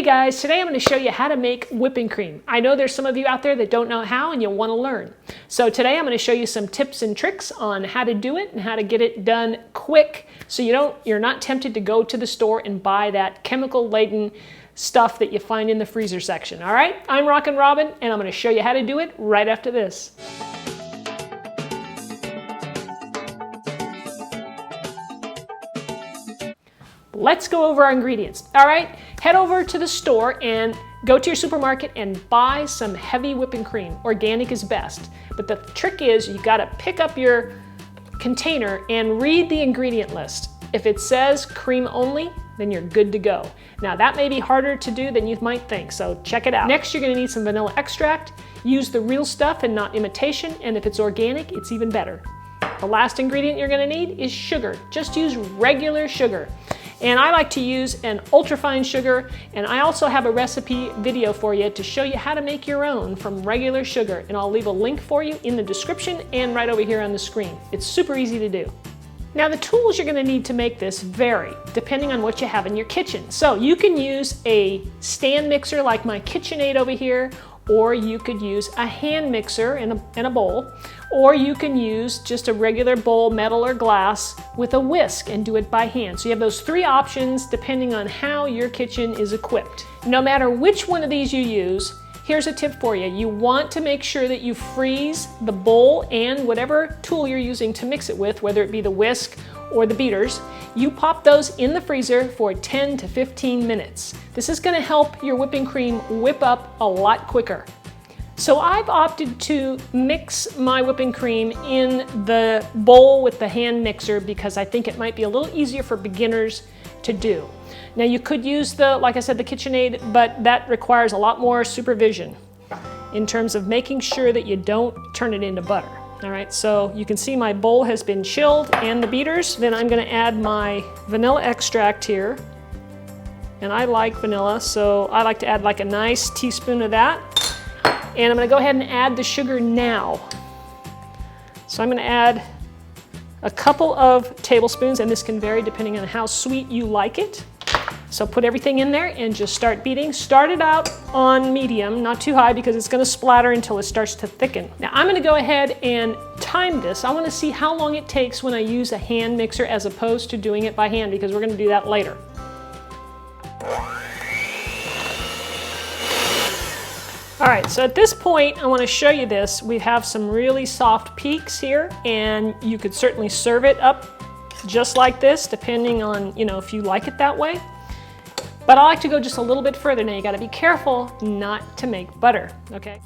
Hey guys, today I'm going to show you how to make whipping cream. I know there's some of you out there that don't know how and you'll want to learn. So today I'm going to show you some tips and tricks on how to do it and how to get it done quick so you're not tempted to go to the store and buy that chemical-laden stuff that you find in the freezer section. All right, I'm Rockin' Robin and I'm going to show you how to do it right after this. Let's go over our ingredients. All right, head over to the store and go to your supermarket and buy some heavy whipping cream. Organic is best. But the trick is you gotta pick up your container and read the ingredient list. If it says cream only, then you're good to go. Now that may be harder to do than you might think, so check it out. Next, you're gonna need some vanilla extract. Use the real stuff and not imitation, and if it's organic, it's even better. The last ingredient you're gonna need is sugar. Just use regular sugar. And I like to use an ultrafine sugar, and I also have a recipe video for you to show you how to make your own from regular sugar, and I'll leave a link for you in the description and right over here on the screen. It's super easy to do. Now the tools you're going to need to make this vary depending on what you have in your kitchen. So you can use a stand mixer like my KitchenAid over here, or you could use a hand mixer in a bowl, or you can use just a regular bowl, metal or glass, with a whisk and do it by hand. So you have those three options depending on how your kitchen is equipped. No matter which one of these you use, here's a tip for you. You want to make sure that you freeze the bowl and whatever tool you're using to mix it with, whether it be the whisk or the beaters. You pop those in the freezer for 10 to 15 minutes. This is going to help your whipping cream whip up a lot quicker. So I've opted to mix my whipping cream in the bowl with the hand mixer because I think it might be a little easier for beginners to do. Now you could use like I said, the KitchenAid, but that requires a lot more supervision in terms of making sure that you don't turn it into butter. All right, so you can see my bowl has been chilled and the beaters. Then I'm going to add my vanilla extract here. And I like vanilla, so I like to add like a nice teaspoon of that. And I'm going to go ahead and add the sugar now. So I'm going to add a couple of tablespoons, and this can vary depending on how sweet you like it. So put everything in there and just start beating. Start it out on medium, not too high because it's going to splatter until it starts to thicken. Now I'm going to go ahead and time this. I want to see how long it takes when I use a hand mixer as opposed to doing it by hand, because we're going to do that later. All right, so at this point, I want to show you this. We have some really soft peaks here, and you could certainly serve it up just like this, depending on, if you like it that way. But I like to go just a little bit further. Now you got to be careful not to make butter, okay?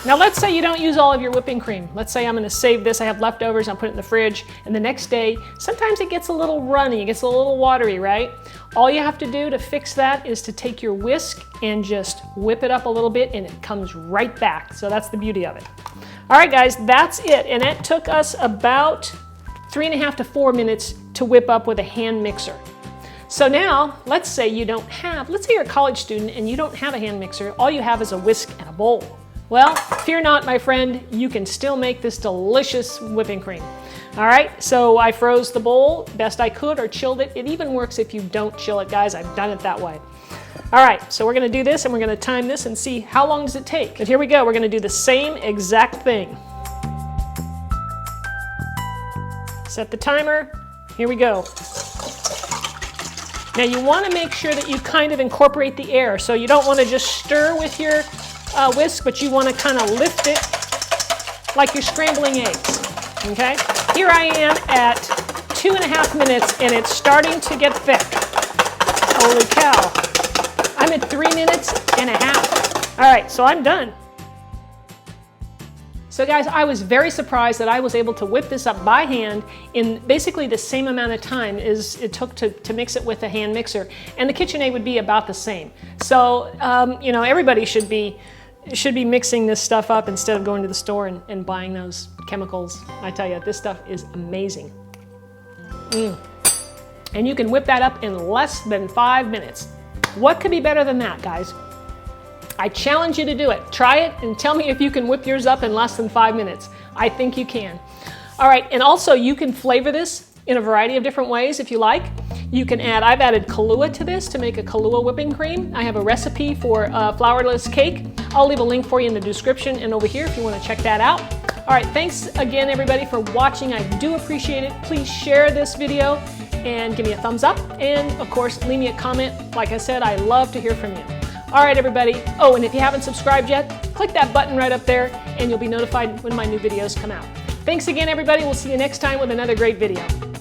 Now let's say you don't use all of your whipping cream. Let's say I'm going to save this, I have leftovers, I'll put it in the fridge, and the next day, sometimes it gets a little runny, it gets a little watery, right? All you have to do to fix that is to take your whisk and just whip it up a little bit and it comes right back. So that's the beauty of it. All right guys, that's it. And it took us about 3.5 to 4 minutes to whip up with a hand mixer. So now, let's say let's say you're a college student and you don't have a hand mixer, all you have is a whisk and a bowl. Well, fear not, my friend, you can still make this delicious whipping cream. All right, so I froze the bowl best I could or chilled it. It even works if you don't chill it, guys. I've done it that way. All right, so we're gonna do this and we're gonna time this and see how long does it take. But here we go, we're gonna do the same exact thing. Set the timer, here we go. Now you wanna make sure that you kind of incorporate the air, so you don't wanna just stir with your whisk, but you want to kind of lift it like you're scrambling eggs, okay? Here I am at 2.5 minutes and it's starting to get thick. Holy cow. I'm at 3.5 minutes. All right, so I'm done. So guys, I was very surprised that I was able to whip this up by hand in basically the same amount of time as it took to mix it with a hand mixer. And the KitchenAid would be about the same. So, everybody should be mixing this stuff up instead of going to the store and buying those chemicals. I tell you, this stuff is amazing. And you can whip that up in less than 5 minutes. What could be better than that, guys? I challenge you to do it. Try it and tell me if you can whip yours up in less than 5 minutes. I think you can. All right, and also you can flavor this in a variety of different ways if you like. You can add, I've added Kahlua to this to make a Kahlua whipping cream. I have a recipe for flourless cake. I'll leave a link for you in the description and over here if you want to check that out. All right, thanks again everybody for watching. I do appreciate it. Please share this video and give me a thumbs up. And of course, leave me a comment. Like I said, I love to hear from you. All right, everybody. Oh, and if you haven't subscribed yet, click that button right up there and you'll be notified when my new videos come out. Thanks again, everybody. We'll see you next time with another great video.